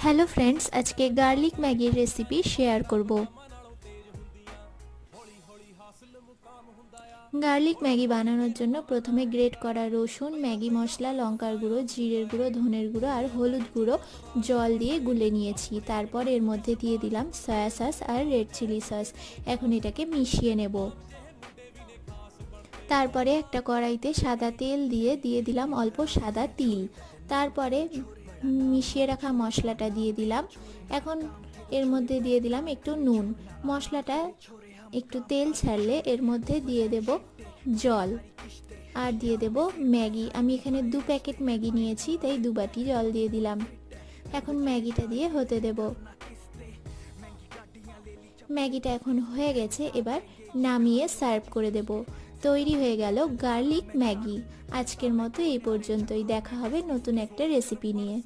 Hello friends, আজকে garlic ম্যাগির recipe share করব। গার্লিক ম্যাগি বানানোর জন্য প্রথমে গ্রেট করা রসুন, ম্যাগি মশলা, লঙ্কার গুঁড়ো, জিরের গুঁড়ো, ধনের গুঁড়ো আর হলুদ গুঁড়ো জল দিয়ে গুলে নিয়েছি। তারপর এর মধ্যে দিয়ে দিলাম সয়া সস আর রেড চিলি সস। এখন এটাকে মিশিয়ে নেব। তারপরে একটা কড়াইতে সাদা তেল দিয়ে দিলাম অল্প সাদা তিল। তারপরে মিশিয়ে রাখা মশলাটা দিয়ে দিলাম। এখন এর মধ্যে দিয়ে দিলাম একটু নুন। মশলাটা একটু তেল ছাড়লে এর মধ্যে দিয়ে দেব জল আর দিয়ে দেব ম্যাগি। আমি এখানে 2 প্যাকেট ম্যাগি নিয়েছি, তাই 2 বাটি জল দিয়ে দিলাম। এখন ম্যাগিটা দিয়ে হতে দেব। ম্যাগিটা এখন হয়ে গেছে, এবার নামিয়ে সার্ভ করে দেব। তৈরি হয়ে গেল গার্লিক ম্যাগি। আজকের মতো এই পর্যন্তই। দেখা হবে নতুন একটা রেসিপি নিয়ে।